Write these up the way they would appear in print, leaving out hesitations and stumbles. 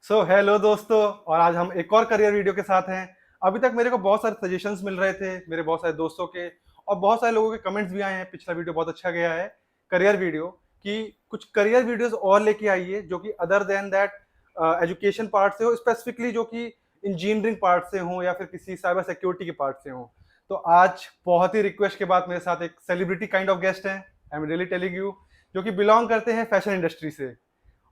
Hello दोस्तों। और आज हम एक और करियर वीडियो के साथ हैं। अभी तक मेरे को बहुत सारे सजेशंस मिल रहे थे मेरे बहुत सारे दोस्तों के, और बहुत सारे लोगों के कमेंट्स भी आए हैं। पिछला वीडियो बहुत अच्छा गया है करियर वीडियो, कि कुछ करियर वीडियोस और लेके आइए जो कि other than that education part से हो, स्पेसिफिकली जो कि इंजीनियरिंग पार्ट से हो या फिर किसी साइबर सिक्योरिटी के पार्ट से हो। तो आज बहुत ही रिक्वेस्ट के बाद मेरे साथ एक सेलिब्रिटी काइंड ऑफ गेस्ट हैं, I am really telling you, जो कि बिलोंग करते हैं फैशन इंडस्ट्री से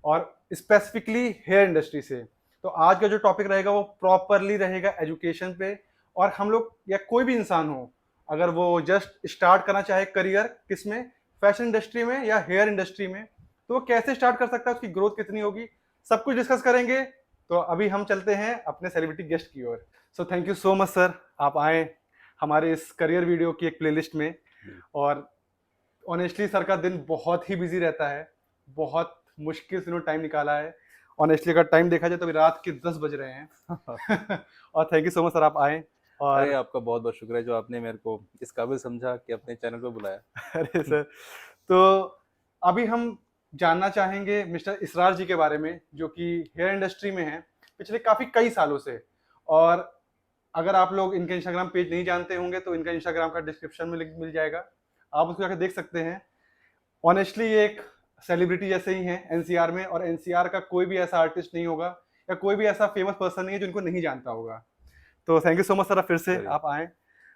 और स्पेसिफिकली हेयर इंडस्ट्री से। तो आज का जो टॉपिक रहेगा वो प्रॉपरली रहेगा एजुकेशन पे। और हम लोग या कोई भी इंसान हो, अगर वो जस्ट स्टार्ट करना चाहे करियर किस में, फैशन इंडस्ट्री में या हेयर इंडस्ट्री में, तो वो कैसे स्टार्ट कर सकता है, उसकी ग्रोथ कितनी होगी, सब कुछ डिस्कस करेंगे। तो अभी हम चलते हैं अपने सेलिब्रिटी गेस्ट की ओर। So thank you so much sir, आप आए हमारे इस करियर वीडियो की एक प्लेलिस्ट में। और ऑनेस्टली सर का दिन बहुत ही बिजी रहता है, बहुत मुश्किल से उन्होंने टाइम निकाला है। ऑनेस्टली अगर टाइम देखा जाए तो अभी रात के 10 बज रहे हैं। और thank you so much sir, आप आए। अरे और आपका बहुत बहुत शुक्र है जो आपने मेरे को इस काबिल समझा कि अपने चैनल पे बुलाया। अरे सर, तो अभी हम जानना चाहेंगे मिस्टर इसरार जी के बारे में, जो कि हेयर इंडस्ट्री में हैं पिछले काफी कई सालों से। और अगर आप लोग इनके इंस्टाग्राम पेज नहीं जानते होंगे तो इनका इंस्टाग्राम का डिस्क्रिप्शन में लिंक मिल जाएगा, आप उसको जाकर देख सकते हैं। ऑनेस्टली ये एक सेलिब्रिटी जैसे ही हैं एनसीआर में, और एनसीआर का कोई भी ऐसा आर्टिस्ट नहीं होगा या कोई भी ऐसा फेमस पर्सन नहीं है जो इनको नहीं जानता होगा। तो thank you so much sir, फिर से चलिए, आप आए। तो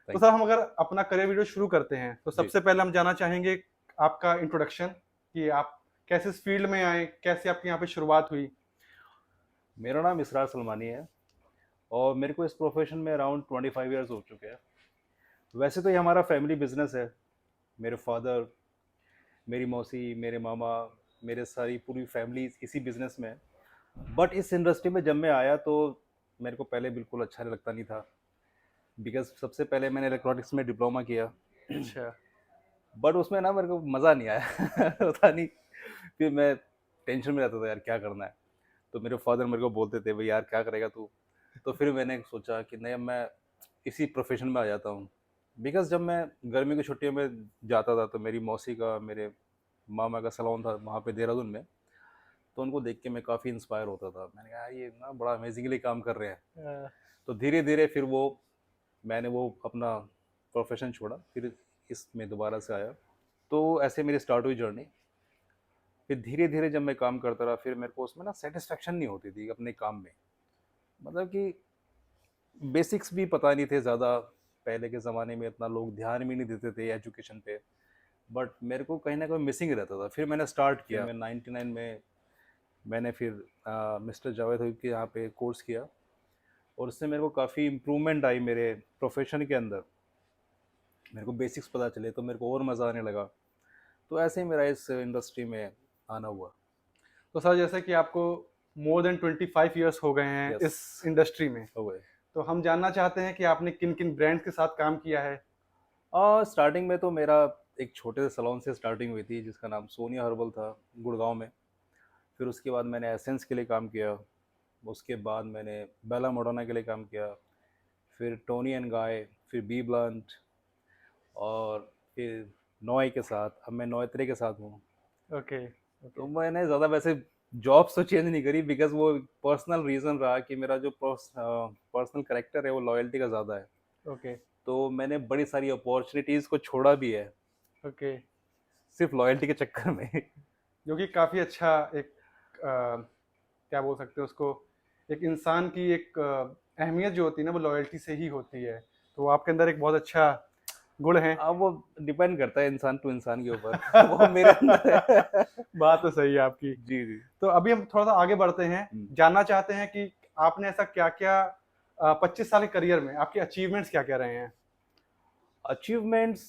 थैंक सर यू। हम अगर अपना करियर वीडियो शुरू करते हैं तो जी, सबसे पहले हम जानना चाहेंगे आपका इंट्रोडक्शन, कि आप कैसे इस फील्ड में आए, कैसे आपकी यहाँ पे शुरुआत हुई। मेरा नाम इसरार सलमानी है और मेरे को इस प्रोफेशन में अराउंड 25 ईयर्स हो चुके हैं। वैसे तो ये हमारा फैमिली बिजनेस है। मेरे फादर, मेरी मौसी, मेरे मामा, मेरे सारी पूरी फैमिली इसी बिजनेस में है। बट इस इंडस्ट्री में जब मैं आया तो मेरे को पहले बिल्कुल अच्छा नहीं लगता नहीं था। बिकॉज सबसे पहले मैंने इलेक्ट्रॉनिक्स में डिप्लोमा किया। अच्छा। बट उसमें ना मेरे को मज़ा नहीं आया। पता नहीं, फिर मैं टेंशन में रहता था यार क्या करना है। तो मेरे फादर मेरे को बोलते थे भाई यार क्या करेगा तू। तो फिर मैंने सोचा कि नहीं, अब मैं इसी प्रोफेशन में आ जाता हूँ। बिकॉज जब मैं गर्मी की छुट्टियों में जाता था तो मेरी मौसी का, मेरे मामा का सैलून था वहाँ पे देहरादून में। तो उनको देख के मैं काफ़ी इंस्पायर होता था। मैंने कहा यार ये ना बड़ा अमेजिंगली काम कर रहे हैं। तो धीरे धीरे फिर वो मैंने वो अपना प्रोफेशन छोड़ा, फिर इसमें दोबारा से आया। तो ऐसे मेरी स्टार्ट हुई जर्नी। फिर धीरे धीरे जब मैं काम करता रहा फिर मेरे को उसमें ना सेटिस्फेक्शन नहीं होती थी अपने काम में। मतलब कि बेसिक्स भी पता नहीं थे ज़्यादा। पहले के ज़माने में इतना लोग ध्यान भी नहीं देते थे एजुकेशन पे। बट मेरे को कहीं ना कहीं मिसिंग रहता था। फिर मैंने स्टार्ट किया। मैं 99 में मैंने फिर मिस्टर जावेद हुई के यहाँ पे कोर्स किया। और उससे मेरे को काफ़ी इम्प्रूवमेंट आई मेरे प्रोफेशन के अंदर। मेरे को बेसिक्स पता चले तो मेरे को और मज़ा आने लगा। तो ऐसे ही मेरा इस इंडस्ट्री में आना हुआ। तो सर जैसे कि आपको मोर देन 25 ईयर्स हो गए हैं यस, इस इंडस्ट्री में, हो गए। तो हम जानना चाहते हैं कि आपने किन किन ब्रांड्स के साथ काम किया है। और स्टार्टिंग में तो मेरा एक छोटे से सलोन से स्टार्टिंग हुई थी जिसका नाम सोनिया हर्बल था, गुड़गांव में। फिर उसके बाद मैंने एसेंस के लिए काम किया। उसके बाद मैंने बेला मोडोना के लिए काम किया। फिर टोनी एंड गाय, फिर बी ब्लंट, और फिर नॉय के साथ। अब मैं नॉयत्रे के साथ हूँ। ओके। तो ओके। मैंने ज़्यादा वैसे जॉब्स तो चेंज नहीं करी बिकॉज वो पर्सनल रीज़न रहा कि मेरा जो पर्सनल करेक्टर है वो लॉयल्टी का ज़्यादा है। ओके। तो मैंने बड़ी सारी अपॉर्चुनिटीज़ को छोड़ा भी है ओके। सिर्फ लॉयल्टी के चक्कर में। जो कि काफ़ी अच्छा एक क्या बोल सकते हैं उसको, एक इंसान की एक अहमियत जो होती है ना वो लॉयल्टी से ही होती है। तो वो आपके अंदर एक बहुत अच्छा गुण है। अब वो डिपेंड करता है इंसान टू इंसान के ऊपर। वो मेरे अंदर है। बात तो सही है आपकी। जी जी। तो अभी हम थोड़ा सा आगे बढ़ते हैं, जानना चाहते हैं कि आपने ऐसा क्या क्या 25 साल के करियर में आपके अचीवमेंट्स क्या क्या रहे हैं। अचीवमेंट्स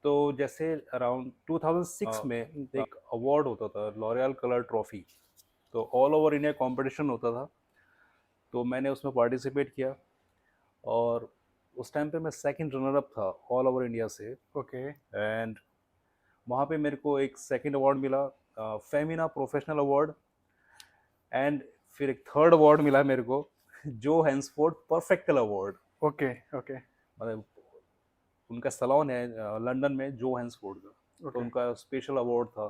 तो जैसे अराउंड 2006 में एक अवार्ड होता था, लॉरियल कलर ट्रॉफी। तो ऑल ओवर इंडिया कंपटीशन होता था। तो मैंने उसमें पार्टिसिपेट किया। और उस टाइम पे मैं सेकंड रनर अप था ऑल ओवर इंडिया से। ओके। एंड वहाँ पे मेरे को एक सेकंड अवार्ड मिला, फेमिना प्रोफेशनल अवार्ड। एंड फिर एक थर्ड अवार्ड मिला मेरे को, जो हैंसफोर्ड परफेक्टल अवार्ड। ओके। ओके। मतलब उनका सलोन है लंदन में, जो हैंसफोर्ड का। तो ओके। उनका स्पेशल अवार्ड था,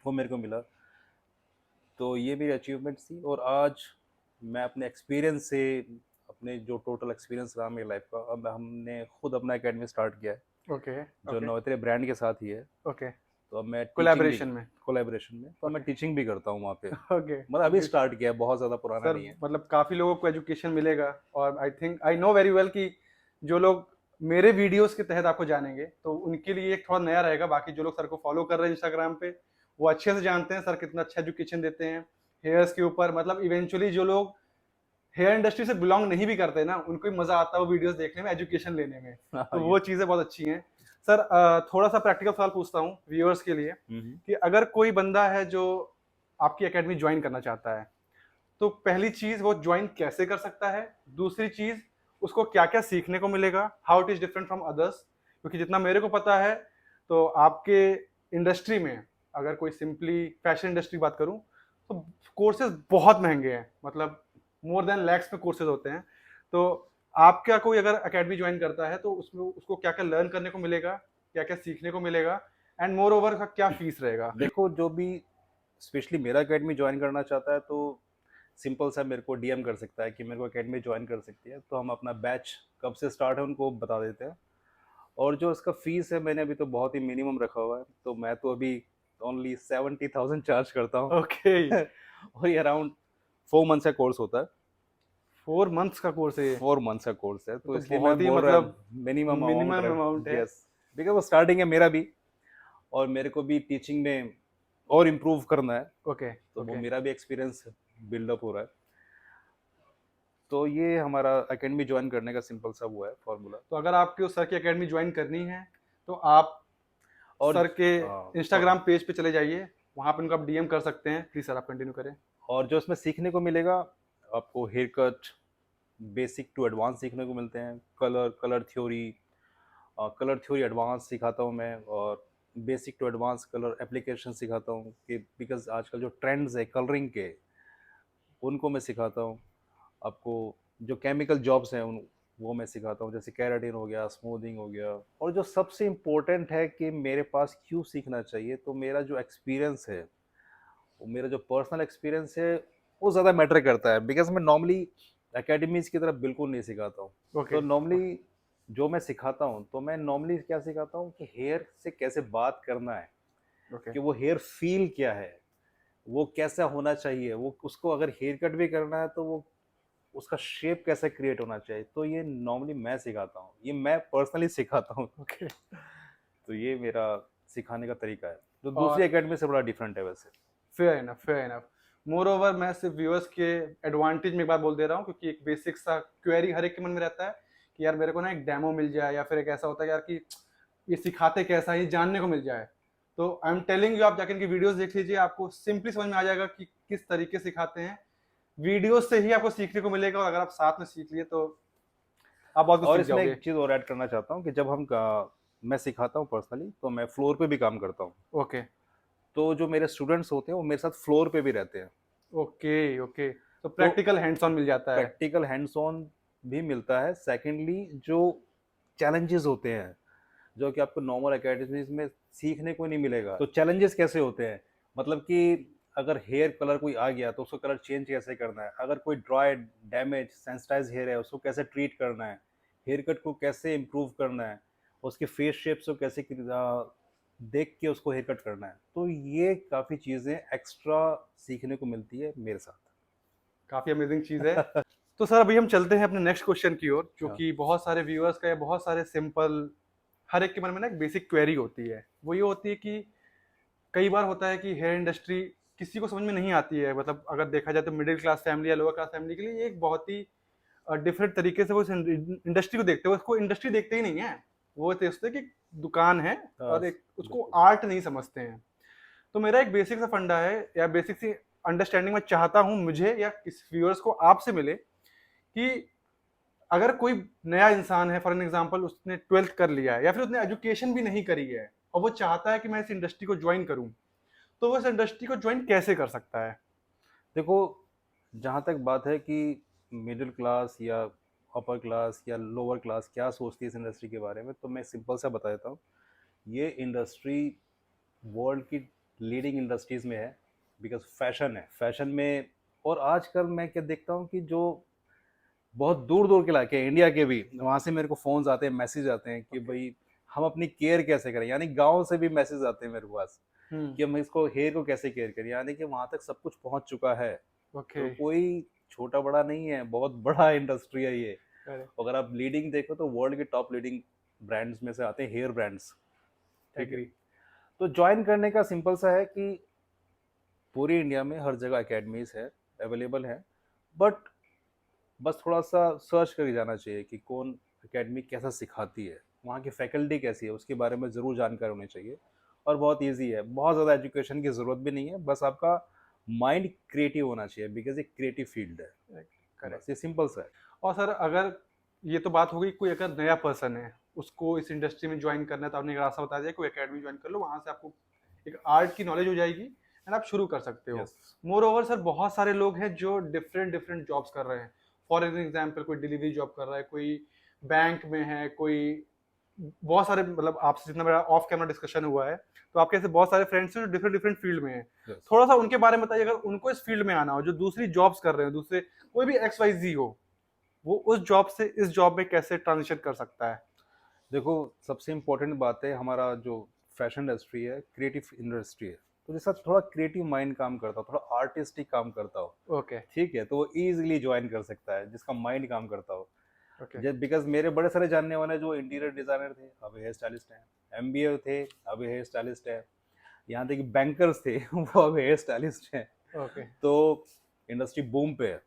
वो मेरे को मिला। तो ये मेरी अचीवमेंट्स थी। और आज मैं अपने एक्सपीरियंस से, अपने जो टोटल एक्सपीरियंस रहा मेरी लाइफ का, अब हमने खुद अपना एकेडमी स्टार्ट किया है ओके जो ओके नवोदय ब्रांड के साथ ही है। ओके। तो अब मैं टीचिंग भी, कोलैबोरेशन में। कोलैबोरेशन में, तो अब मैं ओके टीचिंग भी करता हूँ वहाँ पे। ओके मतलब अभी ओके। स्टार्ट किया है, बहुत ज़्यादा पुराना सर नहीं है। मतलब काफ़ी लोगों को एजुकेशन मिलेगा, और I think I know very well कि जो लोग मेरे वीडियोस के तहत आपको जानेंगे तो उनके लिए एक थोड़ा नया रहेगा। बाकी जो लोग सर को फॉलो कर रहे हैं इंस्टाग्राम पे, वो अच्छे से जानते हैं सर कितना अच्छा एजुकेशन देते हैं हेयर्स के ऊपर। मतलब इवेंचुअली जो लोग हेयर इंडस्ट्री से बिलोंग नहीं भी करते ना, उनको भी मजा आता है वो वीडियोस देखने में, एजुकेशन लेने में। हाँ तो ये। वो चीज़ें बहुत अच्छी हैं। सर थोड़ा सा प्रैक्टिकल सवाल पूछता हूँ व्यूअर्स के लिए, हम्म। कि अगर कोई बंदा है जो आपकी एकेडमी ज्वाइन करना चाहता है, तो पहली चीज वो ज्वाइन कैसे कर सकता है? दूसरी चीज, उसको क्या क्या सीखने को मिलेगा, how it is different from others? क्योंकि जितना मेरे को पता है, तो आपके इंडस्ट्री में, अगर कोई सिंपली फैशन इंडस्ट्री की बात करूं, तो कोर्सेज बहुत महंगे हैं। मतलब मोर देन लैक्स में कोर्सेज होते हैं। तो आपका कोई अगर एकेडमी ज्वाइन करता है तो उसमें उसको क्या क्या लर्न करने को मिलेगा, क्या क्या सीखने को मिलेगा, एंड मोर ओवर का क्या फीस रहेगा? देखो, जो भी स्पेशली मेरा एकेडमी ज्वाइन करना चाहता है तो सिंपल सा मेरे को डीएम कर सकता है कि मेरे को एकेडमी ज्वाइन कर सकती है, तो हम अपना बैच कब से स्टार्ट है उनको बता देते हैं। और जो इसका फीस है, मैंने अभी तो बहुत ही मिनिमम रखा हुआ है, तो मैं तो अभी ओनली 70,000 चार्ज करता हूँ। ओके। और ये अराउंड 4 मंथ्स का कोर्स होता है। 4 मंथ्स का कोर्स है ये? 4 मंथ्स का कोर्स है, तो तो इसलिए मैं बहुत ही बोल रहा मतलब हूँ मिनिमम अमाउंट मिनिमम अमाउंट रख। है। यस, बिकॉज वो स्टार्टिंग है मेरा भी, और मेरे को भी टीचिंग में और इम्प्रूव करना है, ओके तो वो ओके। मेरा भी एक्सपीरियंस बिल्डअप हो रहा है। तो ये हमारा एकेडमी ज्वाइन करने का सिंपल सा वो है फॉर्मूला। तो अगर आपको सर की एकेडमी ज्वाइन करनी है, तो आप और सर के हाँ, इंस्टाग्राम पेज पे चले जाइए, वहां पे उनको आप डीएम कर सकते हैं। प्लीज सर आप कंटिन्यू करें। और जो इसमें सीखने को मिलेगा, आपको hair cut basic to advance सीखने को मिलते हैं। कलर थ्योरी एडवांस सिखाता हूँ मैं, और basic to advance colour application सिखाता हूँ कि बिकॉज आजकल जो ट्रेंड्स है कलरिंग के, उनको मैं सिखाता हूँ। आपको जो केमिकल जॉब्स हैं उन वो मैं सिखाता हूँ, जैसे कैराटिन हो गया, स्मूथिंग हो गया। और जो सबसे इम्पोर्टेंट है कि मेरे पास क्यों सीखना चाहिए, तो मेरा जो एक्सपीरियंस है, वो मेरा जो पर्सनल एक्सपीरियंस है, वो ज़्यादा मैटर करता है। बिकॉज मैं नॉर्मली एकेडमीज की तरफ बिल्कुल नहीं सिखाता हूँ। ओके तो नॉर्मली जो मैं सिखाता हूँ, तो मैं नॉर्मली क्या सिखाता हूँ कि हेयर से कैसे बात करना है, ओके। कि वो हेयर फील क्या है, वो कैसा होना चाहिए, वो उसको अगर हेयर कट भी करना है तो वो उसका शेप कैसे क्रिएट होना चाहिए, तो ये नॉर्मली मैं सिखाता हूँ, ये मैं पर्सनली सिखाता हूँ। ओके। तो ये मेरा सिखाने का तरीका है, जो दूसरी और एकेडमी से बड़ा डिफरेंट है वैसे। Fair enough, fair enough. More over, मैं सिर्फ व्यूअर्स के एडवांटेज में एक बात बोल दे रहा हूँ, क्योंकि एक बेसिक सा क्वेरी हर एक के मन में रहता है कि यार मेरे को ना एक डेमो मिल जाए, या फिर एक ऐसा होता है यार कि ये सिखाते कैसा है, ये जानने को मिल जाए। तो आई एम टेलिंग यू, आप जाकर इनकी वीडियोस देख लीजिए, आपको सिंपली समझ में आ जाएगा कि किस तरीके से सिखाते हैं। वीडियो से ही आपको सीखने को मिलेगा, और अगर आप साथ में सीख लिए तो आप बहुत कुछ और सीख इसमें जाओगे। एक चीज़ और ऐड करना चाहता हूँ कि जब मैं सिखाता हूँ पर्सनली, तो मैं फ्लोर पे भी काम करता हूँ। ओके तो जो मेरे स्टूडेंट्स होते हैं वो मेरे साथ फ्लोर पे भी रहते हैं। Okay okay. तो तो प्रैक्टिकल हैंड्स ऑन मिल जाता है। प्रैक्टिकल हैंड्स ऑन भी मिलता है। सेकेंडली, जो चैलेंजेस होते हैं, जो कि आपको नॉर्मल एकेडमीज में सीखने को नहीं मिलेगा, तो चैलेंजेस कैसे होते हैं, मतलब कि अगर हेयर कलर कोई आ गया तो उसको कलर चेंज कैसे करना है, अगर कोई ड्राई डैमेज सेंसिटाइज हेयर है उसको कैसे ट्रीट करना है, हेयर कट को कैसे इम्प्रूव करना है, उसके फेस शेप्स को कैसे देख के उसको हेयर कट करना है, तो ये काफ़ी चीज़ें एक्स्ट्रा सीखने को मिलती है मेरे काफी अमेजिंग चीज है। साथ। तो सर अभी हम चलते हैं अपने नेक्स्ट क्वेश्चन की ओर, जो हाँ। कि बहुत सारे व्यूअर्स का या बहुत सारे सिंपल, हर एक के मन में ना एक बेसिक क्वेरी होती है। वो ये होती है कि कई बार होता है कि हेयर इंडस्ट्री किसी को समझ में नहीं आती है। मतलब अगर देखा जाए तो मिडिल क्लास फैमिली या लोअर क्लास फैमिली के लिए ये एक बहुत ही डिफरेंट तरीके से वो इस इंडस्ट्री को देखते हैं। उसको इंडस्ट्री देखते ही नहीं है, वो सोचते हैं कि दुकान है, और एक उसको बिल्कुल। आर्ट नहीं समझते हैं। तो मेरा एक बेसिक सा फंडा है, या बेसिक सी अंडरस्टैंडिंग मैं चाहता हूँ मुझे या किस व्यूअर्स को आपसे मिले, कि अगर कोई नया इंसान है, फॉर एन एग्जाम्पल उसने 12th कर लिया है, या फिर उसने एजुकेशन भी नहीं करी है, और वो चाहता है कि मैं इस इंडस्ट्री को ज्वाइन करूं, तो वो इस इंडस्ट्री को ज्वाइन कैसे कर सकता है? देखो, जहाँ तक बात है कि मिडिल क्लास या अपर क्लास या लोअर क्लास क्या सोचती है इस इंडस्ट्री के बारे में, तो मैं सिंपल सा बता देता हूँ। ये इंडस्ट्री वर्ल्ड की लीडिंग इंडस्ट्रीज़ में है, बिकॉज फैशन है, फैशन में। और आजकल मैं क्या देखता हूँ कि जो बहुत दूर दूर के इलाके हैं, इंडिया के भी, वहाँ से मेरे को फ़ोन्स आते हैं, मैसेज आते हैं कि ओके। भाई हम अपनी केयर कैसे करें, यानी गांव से भी मैसेज आते हैं मेरे पास हम्म। कि हम इसको हेयर को कैसे केयर करें, यानी कि वहाँ तक सब कुछ पहुँच चुका है। ओके। तो कोई छोटा बड़ा नहीं है, बहुत बड़ा इंडस्ट्री है ये। अरे, अगर आप लीडिंग देखो तो वर्ल्ड के टॉप लीडिंग ब्रांड्स में से आते हैं हेयर ब्रांड्स। ठीक है, एग्री। तो ज्वाइन करने का सिंपल सा है कि पूरी इंडिया में हर जगह एकेडमीज है, अवेलेबल है। बट बस थोड़ा सा सर्च करके जाना चाहिए कि कौन एकेडमी कैसा सिखाती है, वहाँ की फैकल्टी कैसी है, उसके बारे में ज़रूर जानकारी होनी चाहिए। और बहुत इजी है, बहुत ज़्यादा एजुकेशन की ज़रूरत भी नहीं है, बस आपका माइंड क्रिएटिव होना चाहिए, बिकॉज एक क्रिएटिव फील्ड है। करेक्ट। बस ये सिंपल सा है। और सर अगर ये तो बात हो गई, कोई अगर नया पर्सन है उसको इस इंडस्ट्री में ज्वाइन करना है तो आपने एक रास्ता बता दिया, कोई एकेडमी ज्वाइन कर लो, वहां से आपको एक आर्ट की नॉलेज हो जाएगी एंड आप शुरू कर सकते हो। यस। मोर ओवर सर बहुत सारे लोग हैं जो डिफरेंट डिफरेंट जॉब्स कर रहे हैं। फॉर एग्जाम्पल कोई डिलीवरी जॉब कर रहा है, कोई बैंक में है, कोई बहुत सारे, मतलब आपसे जितना मेरा ऑफ कैमरा डिस्कशन हुआ है तो आपके ऐसे बहुत सारे फ्रेंड्स हैं जो डिफरेंट डिफरेंट फील्ड में हैं। यस। थोड़ा सा उनके बारे में बताइए, अगर उनको इस फील्ड में आना हो, जो दूसरी जॉब्स कर रहे हैं, दूसरे कोई भी XYZ हो, वो उस जॉब से इस जॉब में कैसे ट्रांजिशन कर सकता है? देखो, सबसे इम्पोर्टेंट बात है, हमारा जो फैशन इंडस्ट्री है क्रिएटिव इंडस्ट्री है, तो जिसका थोड़ा क्रिएटिव माइंड काम करता हो, थोड़ा आर्टिस्टिक काम करता हो, ओके। ठीक है, तो वो ईजिली ज्वाइन कर सकता है जिसका माइंड काम करता हो। ओके। जब बिकॉज मेरे बड़े सारे जानने वाले जो इंटीरियर डिजाइनर थे अब हेयर स्टाइलिस्ट हैं, एमबीए थे अब हेयर स्टाइलिस्ट है, यहाँ तक कि बैंकर्स थे वो अब हेयर स्टाइलिस्ट हैं। ओके। तो इंडस्ट्री बूम पे है।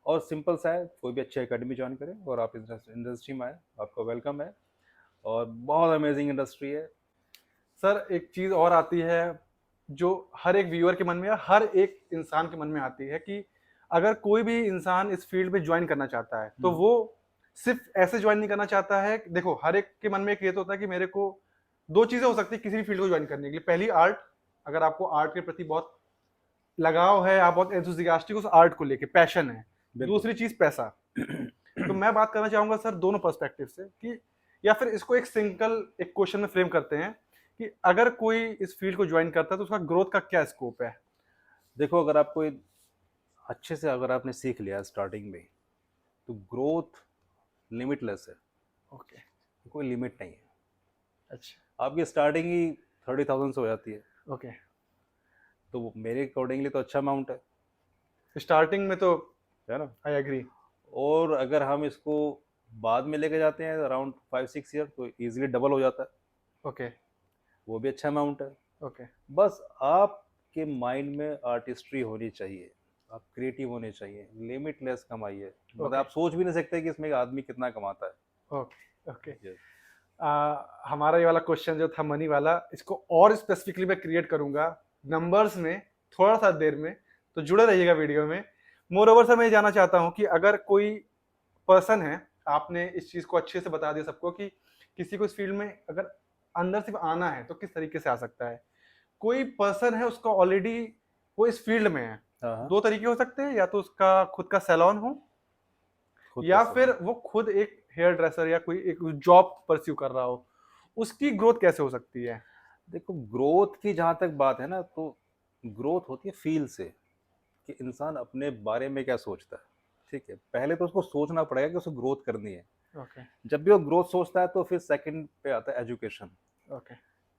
और सिंपल सा है, कोई भी अच्छी एकेडमी ज्वाइन करें और आप इंडस्ट्री में आए, आपका वेलकम है। और बहुत अमेजिंग इंडस्ट्री है। सर एक चीज और आती है जो हर एक व्यूअर के मन में या हर एक इंसान के मन में आती है कि अगर कोई भी इंसान इस फील्ड में ज्वाइन करना चाहता है तो वो सिर्फ ऐसे ज्वाइन नहीं करना चाहता है। देखो हर एक के मन में एक ये तो होता है कि मेरे को दो चीजें हो सकती है किसी भी फील्ड को ज्वाइन करने के लिए। पहली आर्ट, अगर आपको आर्ट के प्रति बहुत लगाव है, आप बहुत एंथुसियास्टिक उस आर्ट को लेके पैशन है। बिल्कुल। दूसरी चीज पैसा। तो मैं बात करना चाहूंगा सर दोनों पर्सपेक्टिव से कि, या फिर इसको एक सिंगल एक क्वेश्चन में फ्रेम करते हैं कि अगर कोई इस फील्ड को ज्वाइन करता है तो उसका ग्रोथ का क्या स्कोप है? देखो, अगर आपको अच्छे से अगर आपने सीख लिया स्टार्टिंग में, तो ग्रोथ लिमिटलेस है। ओके। कोई लिमिट नहीं है। अच्छा। आपकी स्टार्टिंग ही 30,000 से हो जाती है, ओके। तो वो मेरे अकॉर्डिंगली तो अच्छा अमाउंट स्टार्टिंग में तो है ना। I agree. और अगर हम इसको बाद में लेके जाते हैं अराउंड 5-6 ईयर, तो इजीली डबल हो जाता है, ओके। वो भी अच्छा अमाउंट है। ओके। बस आपके माइंड में आर्टिस्ट्री होनी चाहिए, आप क्रिएटिव होने चाहिए, लिमिटलेस कमाइए, मतलब ओके। आप सोच भी नहीं सकते कि इसमें एक आदमी कितना कमाता है। ओके। ओके। Yes. हमारा ये वाला क्वेश्चन जो था मनी वाला, इसको और स्पेसिफिकली मैं क्रिएट करूंगा नंबर्स में थोड़ा सा देर में, तो जुड़े रहिएगा वीडियो में। मोर ओवर सर मैं ये जानना चाहता हूँ कि अगर कोई पर्सन है, आपने इस चीज को अच्छे से बता दिया सबको कि किसी को इस फील्ड में अगर अंदर सिर्फ आना है तो किस तरीके से आ सकता है। कोई पर्सन है उसका ऑलरेडी वो इस फील्ड में है, हाँ, दो तरीके हो सकते हैं, या तो उसका खुद का सैलून हो खुद का या फिर सवाल। वो खुद एक हेयर ड्रेसर या कोई एक जॉब परस्यू कर रहा हो। उसकी ग्रोथ कैसे हो सकती है? देखो, ग्रोथ की जहाँ तक बात है ना, तो ग्रोथ होती है फील से, कि इंसान अपने बारे में क्या सोचता है। ठीक है, पहले तो उसको सोचना पड़ेगा कि उसको ग्रोथ करनी है। ओके। जब भी वो ग्रोथ सोचता है तो फिर सेकंड पे आता है एजुकेशन, ओके।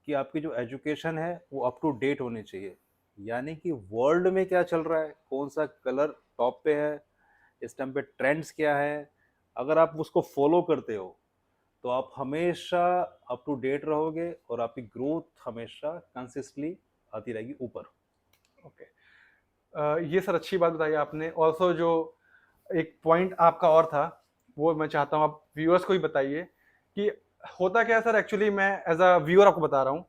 कि आपकी जो एजुकेशन है वो अप टू डेट होनी चाहिए, यानी कि वर्ल्ड में क्या चल रहा है, कौन सा कलर टॉप पे है, इस टाइम पे ट्रेंड्स क्या है। अगर आप उसको फॉलो करते हो तो आप हमेशा अप टू डेट रहोगे और आपकी ग्रोथ हमेशा कंसिस्टेंटली आती रहेगी ऊपर। ओके। ये सर अच्छी बात बताई आपने। ऑल्सो जो एक पॉइंट आपका और था वो मैं चाहता हूँ आप व्यूअर्स को ही बताइए कि होता क्या है सर। एक्चुअली मैं एज अ व्यूअर आपको बता रहा हूँ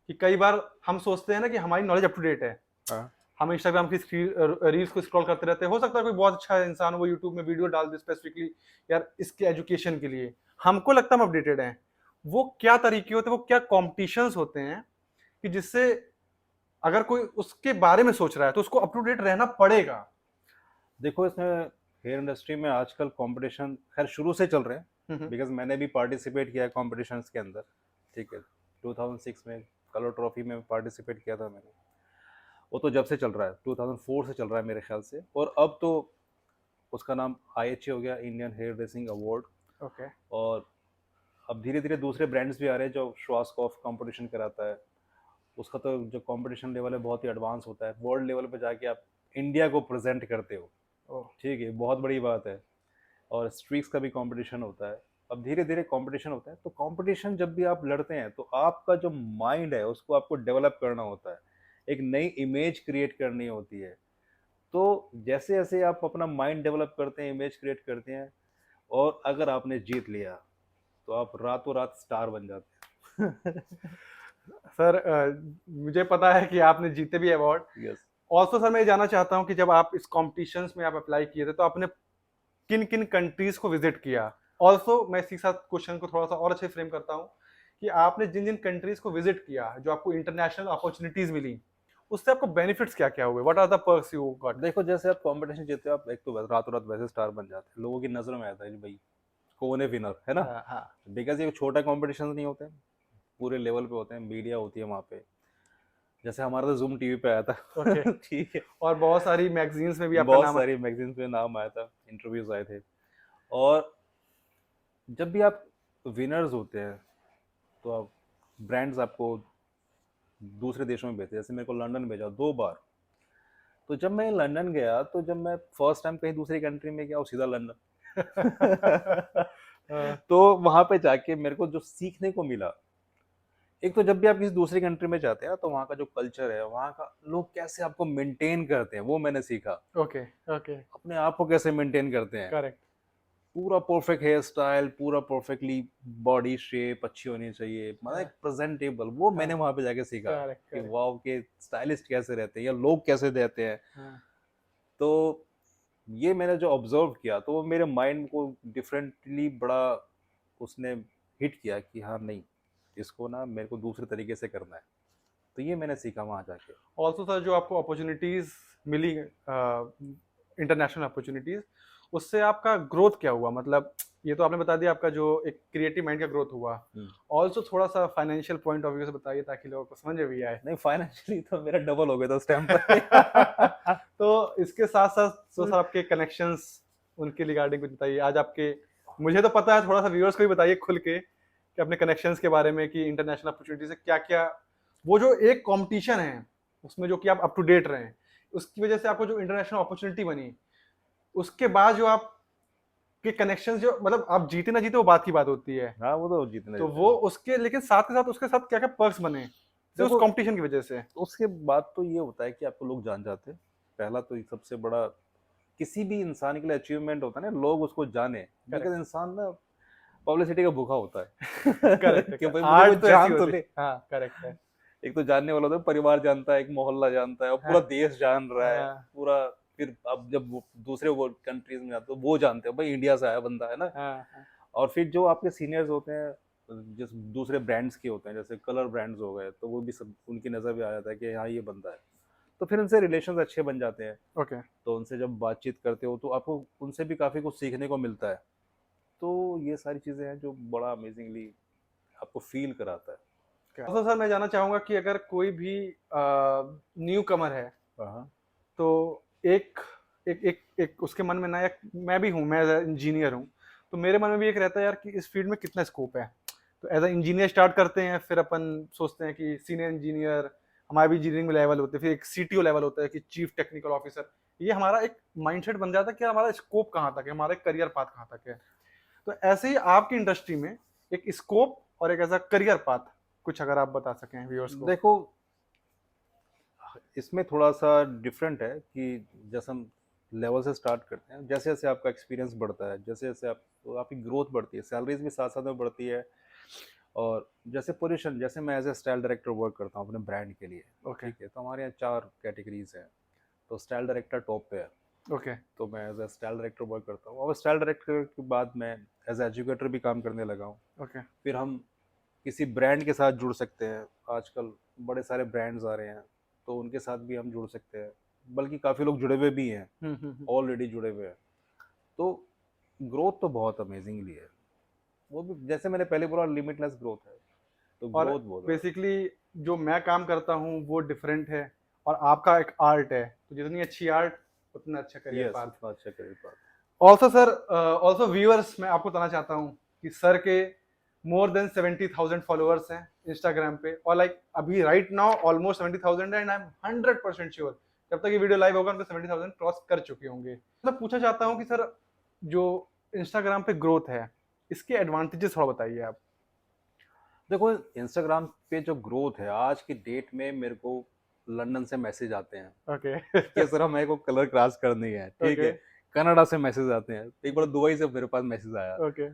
कि कई बार हम सोचते हैं ना कि हमारी नॉलेज अप टू डेट है। हाँ। हम इंस्टाग्राम की रील्स को स्क्रॉल करते रहते हैं, हो सकता है कोई बहुत अच्छा इंसान वो यूट्यूब में वीडियो डाल दे स्पेसिफिकली यार इसके एजुकेशन के लिए, हमको लगता है हम अपडेटेड हैं। वो क्या तरीके होते हैं, वो क्या कॉम्पिटिशन्स होते हैं कि जिससे अगर कोई उसके बारे में सोच रहा है तो उसको अप टू डेट रहना पड़ेगा? देखो, इसमें हेयर इंडस्ट्री में आजकल कंपटीशन खैर शुरू से चल रहे हैं, बिकॉज मैंने भी पार्टिसिपेट किया है कॉम्पिटिशन्स के अंदर। ठीक है, 2006 में कलर ट्रॉफी में पार्टिसिपेट किया था मैंने। वो तो जब से चल रहा है, 2004 से चल रहा है मेरे ख्याल से। और अब तो उसका नाम IHA हो गया, Indian hair racing award. Okay. और अब धीरे धीरे दूसरे ब्रांड्स भी आ रहे हैं जो श्वासकॉफ कंपटीशन कराता है। उसका तो जो कंपटीशन लेवल है बहुत ही एडवांस होता है, वर्ल्ड लेवल पे जाके आप इंडिया को प्रेजेंट करते हो, ओह। ठीक है, बहुत बड़ी बात है। और स्ट्रीक्स का भी कंपटीशन होता है। अब धीरे धीरे कंपटीशन होता है, तो कंपटीशन जब भी आप लड़ते हैं तो आपका जो माइंड है उसको आपको डेवलप करना होता है, एक नई इमेज क्रिएट करनी होती है। तो जैसे जैसे आप अपना माइंड डेवलप करते हैं, इमेज क्रिएट करते हैं, और अगर आपने जीत लिया तो आप रातों रात स्टार बन जाते सर मुझे पता है कि आपने जीते भी अवार्ड। हैं। यस। ऑल्सो सर मैं ये जानना चाहता हूँ कि जब आप इस कॉम्पिटिशन्स में आप अप्लाई किए थे तो आपने किन किन कंट्रीज को विजिट किया। ऑल्सो मैं इसी के साथ क्वेश्चन को थोड़ा सा और अच्छे फ्रेम करता हूँ कि आपने जिन जिन कंट्रीज को विजिट किया जो आपको इंटरनेशनल अपॉर्चुनिटीज मिली, उससे आपको बेनिफिट्स क्या क्या हुए, what are the perks you got. देखो, जैसे आप कंपटीशन जीतते हो, आप एक तो रातों रात वैसे स्टार बन जाते हैं, लोगों की नजरों में आता है कि भाई कौन है विनर, है ना। हाँ हाँ। बिकॉज ये छोटा कंपटीशन नहीं होते हैं, पूरे लेवल पे होते हैं, मीडिया होती है वहाँ पे। जैसे हमारा तो जूम टीवी पे आया था। ओके। ठीक है। और बहुत सारी मैगजीन्स में भी आपका बहुत नाम सारी मैगजीन्स पे नाम आया था, इंटरव्यूज आए थे। और जब भी आप विनर्स होते हैं तो आप ब्रांड्स आपको दूसरे देशों में भेजते हैं। जैसे मेरे को लंदन भेजा 2 बार। तो जब मैं लंदन गया, तो जब मैं फर्स्ट टाइम कहीं दूसरी कंट्री में गया, वो सीधा लंदन। हाँ, तो वहां पे जाके मेरे को जो सीखने को मिला, एक तो जब भी आप किसी दूसरी कंट्री में जाते हैं तो वहाँ का जो कल्चर है, वहाँ का लोग कैसे आपको मेंटेन करते हैं, वो मैंने सीखा। Okay okay. अपने आप को कैसे मेंटेन करते हैं, करेक्ट। पूरा परफेक्ट हेयर स्टाइल, पूरा परफेक्टली बॉडी शेप अच्छी होनी चाहिए, मतलब एक हाँ प्रेजेंटेबल, वो हाँ। मैंने वहां पे जाके सीखा करेक्ट कि करेक्ट। वाव के स्टाइलिस्ट कैसे रहते हैं या लोग कैसे रहते हैं। हाँ तो ये मैंने जो ऑब्जर्व किया, तो वो मेरे माइंड को डिफरेंटली बड़ा उसने हिट किया कि हाँ नहीं, इसको ना मेरे को दूसरे तरीके से करना है। तो ये मैंने सीखा वहाँ जाके। ऑल्सो सर जो आपको अपॉर्चुनिटीज मिली इंटरनेशनल अपॉर्चुनिटीज, उससे आपका ग्रोथ क्या हुआ, मतलब ये तो आपने बता दिया आपका जो एक क्रिएटिव माइंड का ग्रोथ हुआ। ऑल्सो थोड़ा सा फाइनेंशियल पॉइंट ऑफ व्यू से बताइए ताकि लोगों को समझ में भी आए। नहीं, फाइनेंशियली तो मेरा डबल हो गया था उस टाइम पर। तो इसके साथ साथ तो सर आपके कनेक्शंस, उनके रिगार्डिंग कुछ बताइए। आज आपके, मुझे तो पता है, थोड़ा सा व्यूअर्स को भी बताइए खुल के कि अपने कनेक्शंस के बारे में कि इंटरनेशनल अपॉर्चुनिटी से क्या क्या, वो जो एक कंपटीशन है उसमें जो कि आप अप टू डेट रहे, उसकी वजह से आपको जो इंटरनेशनल अपॉर्चुनिटी बनी, उसके बाद जो आप के कनेक्शंस, जो मतलब आप जीते ना जीते वो बात की बात होती है, हाँ, वो तो जीतने तो देते वो हैं। उसके लेकिन साथ के साथ उसके साथ क्या क्या पर्क्स बने सिर्फ उस देखो, कंपटीशन की वजह से। उसके बाद तो ये होता है कि आपको लोग जान जाते हैं। पहला तो ये सबसे बड़ा किसी भी इंसान के लिए अचीवमेंट होता है ना, लोग उसको जाने। करेक्ट बिकॉज इंसान ना पब्लिसिटी का भूखा होता है। करेक्ट कि भाई मुझे आर्ट कोई तो ऐसी जान तो होती ले। है। हाँ करेक्ट है। एक तो जानने वाला होता है, परिवार जानता है, एक मोहल्ला जानता है, और हाँ पूरा देश जान रहा है हाँ पूरा। फिर अब जब वो दूसरे वो कंट्रीज में जाते हो, वो जानते हैं भाई इंडिया से आया बंदा, है ना। हाँ हाँ। और फिर जो आपके सीनियर्स होते हैं, जिस दूसरे ब्रांड्स के होते हैं, जैसे कलर ब्रांड्स हो गए, तो वो भी सब उनकी नज़र में आ जाता है कि हाँ ये बंदा है। तो फिर उनसे रिलेशंस अच्छे बन जाते हैं। ओके। तो उनसे जब बातचीत करते हो तो आपको उनसे भी काफ़ी कुछ सीखने को मिलता है। तो ये सारी चीज़ें हैं जो बड़ा अमेजिंगली आपको फील कराता है। तो सर मैं जानना चाहूंगा कि अगर कोई भी न्यू कमर है हाँ। तो एक एक एक एक उसके मन में ना, एक मैं भी हूँ, मैं एज इंजीनियर हूँ, तो मेरे मन में भी एक रहता है यार कि इस फील्ड में कितना स्कोप है। तो एज अ इंजीनियर स्टार्ट करते हैं, फिर अपन सोचते हैं कि सीनियर इंजीनियर, हमारे भी इंजीनियरिंग में लेवल होते हैं, फिर एक CTO लेवल होता है कि चीफ टेक्निकल ऑफिसर। ये हमारा एक माइंडसेट बन जाता है कि हमारा स्कोप कहाँ तक है, हमारा करियर पाथ कहाँ तक है। तो ऐसे ही आपकी इंडस्ट्री में एक स्कोप और एक ऐसा करियर पाथ कुछ अगर आप बता सकें व्यूअर्स को। देखो, इसमें थोड़ा सा डिफरेंट है कि जैसे हम लेवल से स्टार्ट करते हैं, जैसे जैसे आपका एक्सपीरियंस बढ़ता है, जैसे जैसे आप तो आपकी ग्रोथ बढ़ती है, सैलरीज भी साथ साथ में बढ़ती है। और जैसे पोजीशन, जैसे मैं as a style director work करता हूँ अपने ब्रांड के लिए। ओके ठीक है, तो हमारे यहाँ 4 कैटेगरीज हैं। तो स्टाइल डायरेक्टर टॉप पे है। ओके तो मैं as a style director work करता हूँ, और स्टाइल डायरेक्टर के बाद मैं एज एजुकेटर भी काम करने लगा हूँ। ओके। फिर हम किसी ब्रांड के साथ जुड़ सकते हैं। आजकल बड़े सारे ब्रांड्स आ रहे हैं, तो उनके साथ भी हम जुड़ सकते हैं। बल्कि काफ़ी लोग जुड़े हुए भी हैं, हम्म। ऑलरेडी जुड़े हुए हैं। तो ग्रोथ तो बहुत अमेजिंगली है। वो भी जैसे मैंने पहले बोला, लिमिटलेस ग्रोथ है। तो और ग्रोथ बहुत है। बेसिकली जो मैं काम करता हूँ वो डिफरेंट है, और आपका एक आर्ट है, तो जितनी अच्छी आर्ट उतना अच्छा करियर यस, पाथ। उतना अच्छा career path. Also sir, also viewers, मैं आपको बताना चाहता हूँ कि सर के मोर देन 70,000 फॉलोअर्स हैं इंस्टाग्राम पे, और लाइक अभी राइट नाउ ऑलमोस्ट 70,000 है, एंड आई एम 100% श्योर जब तक ये वीडियो लाइव होगा उनको 70,000 क्रॉस कर चुके होंगे। मैं पूछना चाहता हूँ कि सर, जो इंस्टाग्राम पे ग्रोथ है, इसके एडवांटेजेस थोड़ा बताइए आप। देखो, इंस्टाग्राम पे जो ग्रोथ है आज की डेट में, मेरे को लंदन से मैसेज आते हैं ओके। कि सर मेरे को कलर क्रॉस करनी है, ठीक ओके। है। कनाडा से मैसेज आते हैं, एक बार दुबई से मेरे पास मैसेज आया। ओके।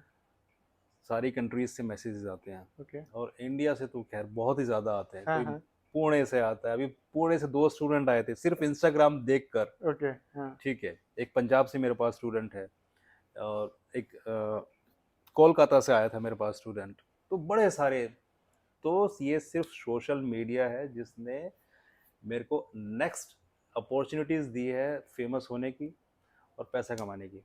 सारी कंट्रीज से मैसेजेस आते हैं, ओके। और इंडिया से तो खैर बहुत ही ज़्यादा आते हैं। हाँ कोई हाँ। पुणे से आता है, अभी पुणे से 2 स्टूडेंट आए थे सिर्फ इंस्टाग्राम देखकर, ओके। हाँ। ठीक है। एक पंजाब से मेरे पास स्टूडेंट है, और एक कोलकाता से आया था मेरे पास स्टूडेंट। तो बड़े सारे, तो ये सिर्फ सोशल मीडिया है जिसने मेरे को नेक्स्ट अपॉर्चुनिटीज़ दी है फेमस होने की और पैसा कमाने की।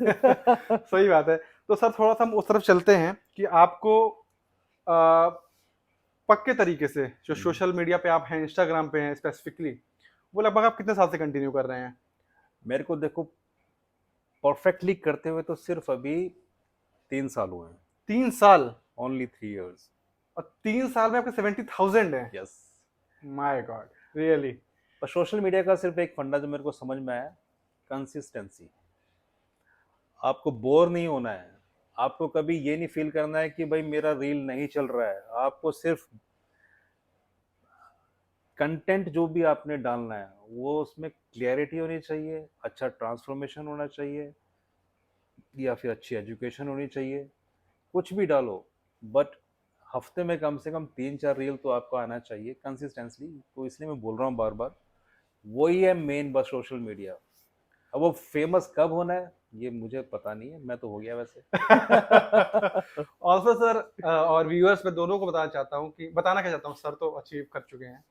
सही बात है। तो सर थोड़ा सा हम उस तरफ चलते हैं कि आपको आ, पक्के तरीके से जो सोशल मीडिया पे आप हैं, इंस्टाग्राम पे हैं स्पेसिफिकली, वो लगभग आप कितने साल से कंटिन्यू कर रहे हैं? मेरे को देखो, परफेक्टली करते हुए तो सिर्फ अभी 3 साल हुए हैं। 3 साल? Only 3 years। और 3 साल में आपके 70,000 है? यस। My God, really. पर सोशल मीडिया का सिर्फ एक फंडा जो मेरे को समझ में आया, कंसिस्टेंसी। आपको बोर नहीं होना है, आपको कभी ये नहीं फील करना है कि भाई मेरा रील नहीं चल रहा है। आपको सिर्फ कंटेंट जो भी आपने डालना है वो उसमें क्लियरिटी होनी चाहिए, अच्छा ट्रांसफॉर्मेशन होना चाहिए, या फिर अच्छी एजुकेशन होनी चाहिए। कुछ भी डालो, बट हफ्ते में कम से कम 3-4 रील तो आपको आना चाहिए कंसिस्टेंटली। तो इसलिए मैं बोल रहा हूँ बार बार, वही है मेन बस सोशल मीडिया। अब वो फेमस कब होना है ये मुझे पता नहीं है, मैं तो हो गया वैसे। ऑल्सो सर, और व्यूअर्स, मैं दोनों को बताना क्या चाहता हूँ, सर तो अचीव कर चुके हैं।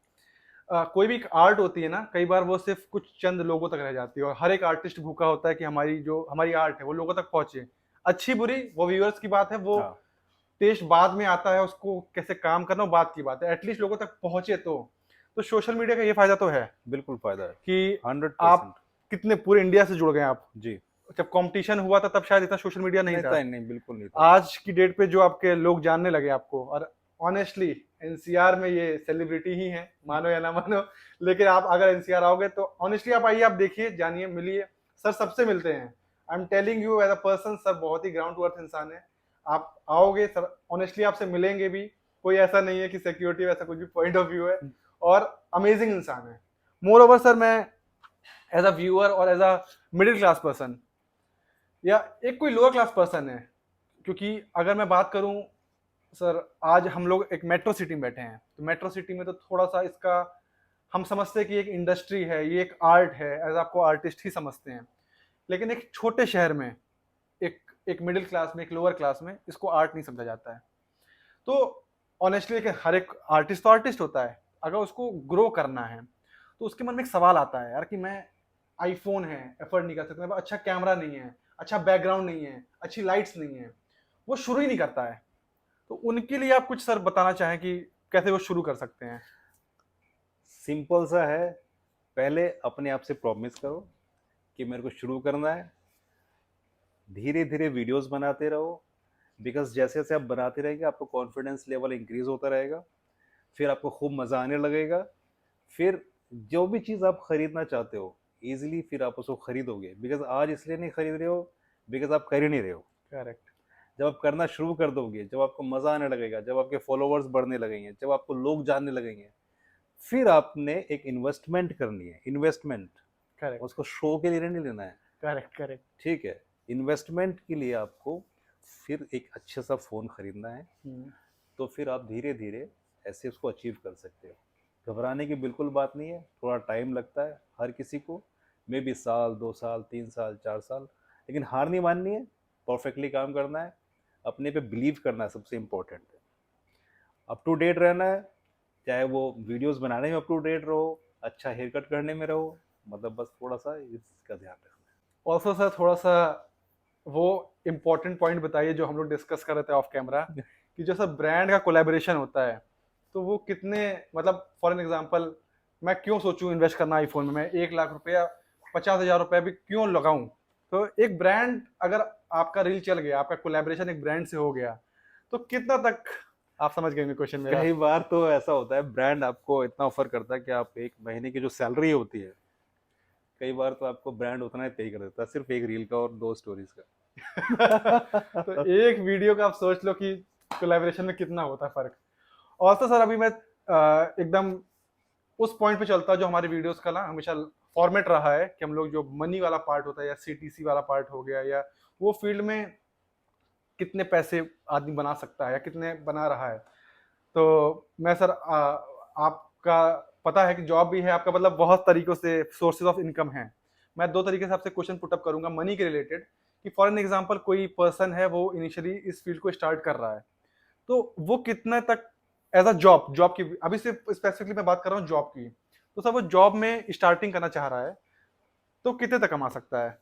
कोई भी आर्ट होती है ना, कई बार वो सिर्फ कुछ चंद लोगों तक रह जाती है, और हर एक आर्टिस्ट भूखा होता है कि हमारी आर्ट है वो लोगों तक पहुंचे। अच्छी बुरी वो व्यूअर्स की बात है, वो हाँ, टेस्ट बाद में आता है, उसको कैसे काम करना वो बात की बात है, एटलीस्ट लोगों तक पहुंचे तो सोशल मीडिया का ये फायदा तो है बिल्कुल फायदा है, कि 100%। आप कितने पूरे इंडिया से जुड़ गए आप। जी। जब कंपटीशन हुआ था तब शायद इतना सोशल मीडिया नहीं नहीं था। था, नहीं, बिल्कुल नहीं था। आज की डेट पे जो आपके लोग जानने लगे आपको, और ऑनेस्टली एनसीआर में ये सेलिब्रिटी ही है, मानो या ना मानो, लेकिन आप अगर एनसीआर आओगे तो ऑनेस्टली आप आइए, आप देखिए, जानिए, मिलिए, सर सबसे मिलते हैं। I am telling you as a person, sir बहुत ही ग्राउंड टू अर्थ इंसान है। आप आओगे सर, ऑनेस्टली आपसे मिलेंगे भी, कोई ऐसा नहीं है कि सिक्योरिटी ऐसा कुछ भी पॉइंट ऑफ व्यू है, और अमेजिंग इंसान है। मोर ओवर सर, मैं एज अ व्यूअर और as a middle class person, या एक कोई लोअर क्लास पर्सन है, क्योंकि अगर मैं बात करूं सर, आज हम लोग एक मेट्रो सिटी में बैठे हैं, तो मेट्रो सिटी में तो थोड़ा सा इसका हम समझते हैं कि एक इंडस्ट्री है, ये एक आर्ट है, एज आपको आर्टिस्ट ही समझते हैं। लेकिन एक छोटे शहर में, एक एक मिडिल क्लास में, एक लोअर क्लास में इसको आर्ट नहीं समझा जाता है। तो ऑनेस्टली हर एक आर्टिस्ट तो आर्टिस्ट होता है, अगर उसको ग्रो करना है तो उसके मन में एक सवाल आता है यार कि मैं, आईफोन है, एफर्ट नहीं कर सकता, मेरे पास अच्छा कैमरा नहीं है, अच्छा बैकग्राउंड नहीं है, अच्छी लाइट्स नहीं है, वो शुरू ही नहीं करता है। तो उनके लिए आप कुछ सर बताना चाहें कि कैसे वो शुरू कर सकते हैं? सिंपल सा है, पहले अपने आप से प्रॉमिस करो कि मेरे को शुरू करना है। धीरे धीरे वीडियोस बनाते रहो, बिकॉज जैसे जैसे आप बनाते रहेंगे आपको कॉन्फिडेंस लेवल इंक्रीज होता रहेगा, फिर आपको खूब मज़ा आने लगेगा। फिर जो भी चीज़ आप खरीदना चाहते हो इजीली फिर आप उसको खरीदोगे, बिकॉज आज इसलिए नहीं खरीद रहे हो बिकॉज आप कर ही नहीं रहे हो। करेक्ट। जब आप करना शुरू कर दोगे, जब आपको मज़ा आने लगेगा, जब आपके फॉलोअर्स बढ़ने लगेंगे, जब आपको लोग जानने लगेंगे, फिर आपने एक इन्वेस्टमेंट करनी है। Investment correct. उसको शो के लिए नहीं लेना है, करेक्ट। करेक्ट। ठीक है। इन्वेस्टमेंट के लिए आपको फिर एक अच्छा सा फ़ोन ख़रीदना है, तो फिर आप धीरे धीरे ऐसे उसको अचीव कर सकते हो। घबराने की बिल्कुल बात नहीं है, थोड़ा टाइम लगता है हर किसी को, मे बी साल, 2 साल, 3 साल, 4 साल, लेकिन हार नहीं माननी है, परफेक्टली काम करना है, अपने पे बिलीव करना है, सबसे इम्पोर्टेंट है। अप टू डेट रहना है, चाहे वो वीडियोस बनाने में अप टू डेट रहो, अच्छा हेयर कट करने में रहो, मतलब बस थोड़ा सा इसका ध्यान रखना ऑल्सो सर, थोड़ा सा वो इम्पोर्टेंट पॉइंट बताइए जो हम लोग डिस्कस कर रहे थे ऑफ कैमरा, कि जो सर ब्रांड का कोलैबोरेशन होता है, तो वो कितने, मतलब फॉर एन एग्जांपल मैं क्यों सोचूं इन्वेस्ट करना आईफोन में, मैं 1 लाख रुपया 50,000 रुपया भी क्यों लगाऊं। तो एक ब्रांड अगर आपका रील चल गया, आपका कोलैबोरेशन एक ब्रांड से हो गया, तो कितना तक, आप समझ गए क्वेश्चन मेरा। कई बार तो ऐसा होता है ब्रांड आपको इतना ऑफर करता है कि आप एक महीने की जो सैलरी होती है, कई बार तो आपको ब्रांड उतना ही पे कर देता है सिर्फ एक रील का और 2 स्टोरीज तो का। एक वीडियो का आप सोच लो कि कोलैबोरेशन में कितना होता है फर्क। और तो सर अभी मैं एकदम उस पॉइंट पे चलता जो हमारी वीडियोस का ना हमेशा फॉर्मेट रहा है कि हम लोग जो मनी वाला पार्ट होता है या सीटीसी वाला पार्ट हो गया, या वो फील्ड में कितने पैसे आदमी बना सकता है या कितने बना रहा है। तो मैं सर आपका पता है कि जॉब भी है आपका, मतलब बहुत तरीकों से सोर्सेज ऑफ इनकम है। मैं 2 तरीके से आपसे क्वेश्चन पुटअप करूंगा मनी के रिलेटेड, कि फॉर एन एग्जांपल कोई पर्सन है वो इनिशियली इस फील्ड को स्टार्ट कर रहा है, तो वो कितने तक एज अ जॉब, जॉब की अभी से स्पेसिफिकली मैं बात कर रहा हूँ जॉब की, तो सर वो जॉब में स्टार्टिंग करना चाह रहा है तो कितने तक कमा सकता है।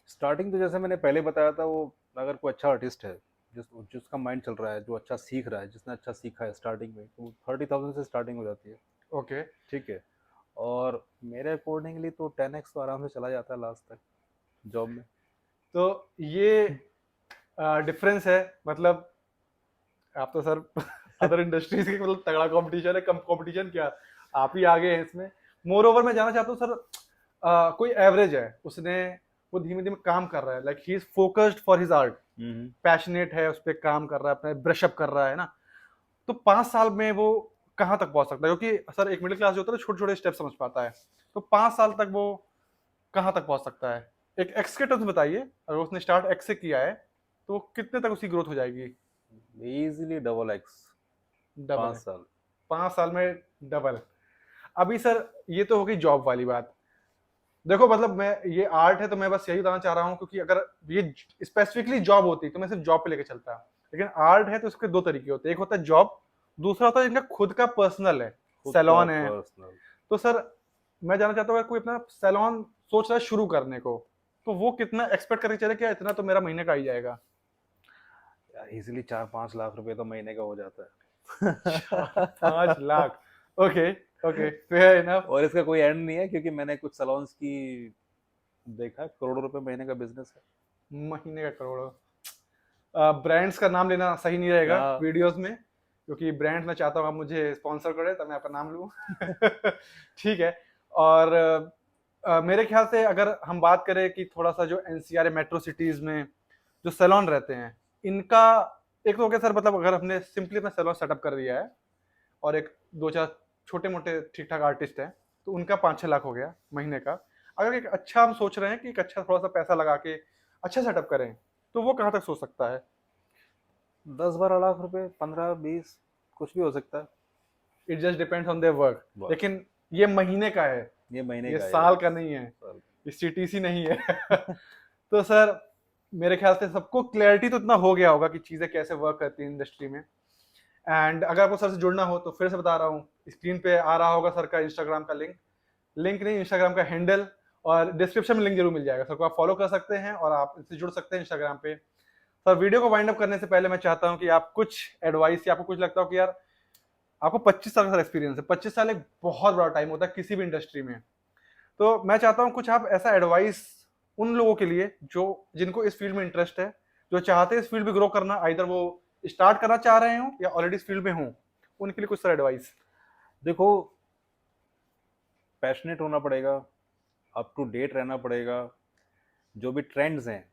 स्टार्टिंग तो जैसे मैंने पहले बताया था, वो अगर कोई अच्छा आर्टिस्ट है जिसका माइंड चल रहा है, जो अच्छा सीख रहा है, जिसने अच्छा सीखा है स्टार्टिंग में, तो 30,000 से स्टार्टिंग हो जाती है। ओके। ठीक है। और मेरे अकॉर्डिंगली तो 10x तो आराम से चला जाता है लास्ट तक जॉब में। तो ये डिफरेंस है, मतलब आप तो सर अदर इंडस्ट्रीज के मतलब तगड़ा कंपटीशन है, कम कंपटीशन क्या, आप ही आगे हैं इसमें। मोर ओवर मैं जानना चाहता हूँ सर, कोई एवरेज है उसने, वो धीमे धीमे काम कर रहा है, like he is focused for his art, passionate है उस पर काम कर रहा है, अपने ब्रशअप कर रहा है ना, तो 5 साल में वो कहाँ तक पहुंच सकता है, क्योंकि सर एक मिडिल क्लास जो होता है छोटे छोटे स्टेप समझ पाता है, तो 5 साल तक वो कहाँ तक पहुंच सकता है। एक एक्स के टर्म्स बताइए, अगर उसने स्टार्ट एक्स से किया है तो कितने तक उसकी ग्रोथ हो जाएगी। Easily double x. डबल 5 साल। 5 साल में डबल। अभी सर ये तो हो गई जॉब वाली बात। देखो मतलब मैं, ये आर्ट है तो मैं बस यही बताना चाह रहा हूँ, क्योंकि अगर ये स्पेसिफिकली जॉब होती तो मैं सिर्फ जॉब पे लेके चलता, लेकिन आर्ट है तो उसके 2 तरीके होते हैं, एक होता है जॉब, दूसरा होता है इनका खुद का पर्सनल है, खुद का सैलॉन है। पर्सनल। तो सर मैं जानना चाहता हूँ अगर कोई अपना सैलॉन सोच रहा है शुरू करने को, तो वो कितना एक्सपेक्ट करके चले, क्या इतना तो मेरा महीने का ही जाएगा। यार इजीली 4-5 लाख रुपए तो महीने का हो जाता है। 5 lakh. Okay, okay, fair enough. और इसका कोई एंड नहीं है, क्योंकि मैंने कुछ सलोन्स की देखा, करोड़ों रुपए महीने का बिजनेस है। महीने का करोड़ों। ब्रांड्स का नाम लेना सही नहीं रहेगा हाँ। वीडियोस में, क्योंकि ब्रांड मैं चाहता हूँ आप मुझे स्पॉन्सर करें तब मैं आपका नाम लूँ। ठीक है। और मेरे ख्याल से अगर हम बात करें कि थोड़ा सा जो एनसीआर मेट्रो सिटीज में जो सैलून रहते हैं, इनका एक तो हो गया सर, मतलब अगर हमने सिंपली अपना सैलून सेटअप कर दिया है और एक 2-4 छोटे मोटे ठीक ठाक आर्टिस्ट हैं, तो उनका 5-6 लाख हो गया महीने का। अगर एक अच्छा हम सोच रहे हैं कि एक अच्छा थोड़ा सा पैसा लगा के अच्छा सेटअप करें, तो वो कहाँ तक सोच सकता है। 10-12 लाख रुपए, 15-20, कुछ भी हो सकता है। It just depends on their work, बस। लेकिन ये महीने का है, ये महीने ये का है, साल का नहीं है, साल। ये सीटीसी नहीं है। तो सर मेरे ख्याल से सबको क्लैरिटी तो इतना हो गया होगा कि चीज़ें कैसे वर्क करती हैं इंडस्ट्री में। एंड अगर आपको सर से जुड़ना हो तो फिर से बता रहा हूँ, स्क्रीन पे आ रहा होगा सर का इंस्टाग्राम का लिंक, लिंक नहीं इंस्टाग्राम का हैंडल, और डिस्क्रिप्शन में लिंक जरूर मिल जाएगा, सर को आप फॉलो कर सकते हैं और आप इससे जुड़ सकते हैं इंस्टाग्राम पे। सर वीडियो को वाइंड अप करने से पहले मैं चाहता हूँ कि आप कुछ एडवाइस, या आपको कुछ लगता हो कि यार आपको 25 साल का एक्सपीरियंस है, 25 साल एक बहुत बड़ा टाइम होता है किसी भी इंडस्ट्री में, तो मैं चाहता हूँ कुछ आप ऐसा एडवाइस उन लोगों के लिए जो जिनको इस फील्ड में इंटरेस्ट है, जो चाहते हैं इस फील्ड में ग्रो करना, आइदर वो स्टार्ट करना चाह रहे हो या ऑलरेडी इस फील्ड में हो, उनके लिए कुछ सर एडवाइस। देखो, पैशनेट होना पड़ेगा, अप टू डेट रहना पड़ेगा, जो भी ट्रेंड्स हैं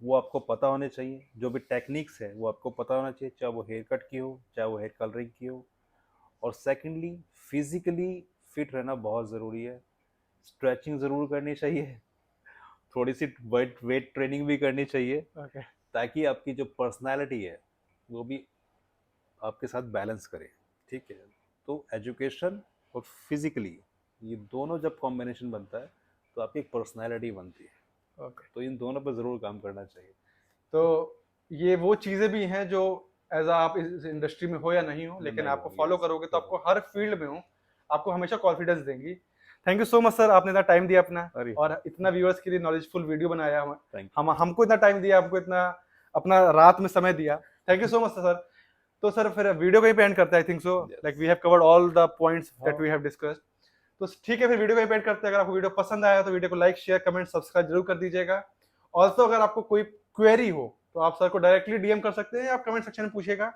वो आपको पता होने चाहिए, जो भी टेक्निक्स है वो आपको पता होना चाहिए, चाहे वो हेयर कट की हो, चाहे वो हेयर कलरिंग की हो। और सेकेंडली, फिजिकली फिट रहना बहुत ज़रूरी है। स्ट्रेचिंग ज़रूर करनी चाहिए, थोड़ी सी वेट वेट ट्रेनिंग भी करनी चाहिए, ओके। ताकि आपकी जो पर्सनालिटी है वो भी आपके साथ बैलेंस करे। ठीक है। तो एजुकेशन और फिजिकली, ये दोनों जब कॉम्बिनेशन बनता है तो आपकी एक पर्सनालिटी बनती है। ओके। तो इन दोनों पर ज़रूर काम करना चाहिए। तो ये वो चीजें भी हैं जो एज आप इस इंडस्ट्री में हो या नहीं हो, लेकिन नहीं आपको हो, फॉलो yes, करोगे तो आपको जरूर। हर फील्ड में हो, आपको हमेशा कॉन्फिडेंस देंगी। Thank you so much sir, आपने इतना टाइम दिया अपना, अरे और इतना व्यूअर्स के लिए नॉलेजफुल वीडियो बनाया थैंक हम हमको इतना टाइम दिया, हमको इतना अपना रात में समय दिया। Thank you so much sir. तो सर फिर वीडियो को ही पे एंड करते हैं, I think so, Yes. Like we have covered all the points that हाँ। We have discussed. तो ठीक है, फिर वीडियो को ही पे एंड करते हैं। अगर आपको वीडियो पसंद आया तो वीडियो को लाइक, शेयर, कमेंट, सब्सक्राइब जरूर कर दीजिएगा। ऑल्सो अगर आपको कोई क्वेरी हो तो आप सर को डायरेक्टली डीएम कर सकते हैं, या आप कमेंट सेक्शन में पूछिएगा।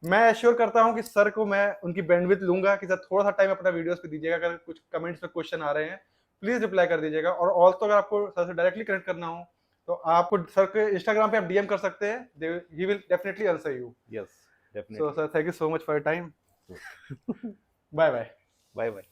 मैं एश्योर करता हूँ कि सर को मैं उनकी बैंडविड्थ लूंगा कि सर थोड़ा सा टाइम अपना वीडियोस पे दीजिएगा। अगर कुछ कमेंट्स में क्वेश्चन आ रहे हैं प्लीज रिप्लाई कर दीजिएगा। और ऑल्सो अगर आपको सर से डायरेक्टली कनेक्ट करना हो तो आपको सर के इंस्टाग्राम पे आप डीएम कर सकते हैं, he will definitely answer you. Yes, so definitely. Sir thank you so much for your time. Bye bye. Bye bye.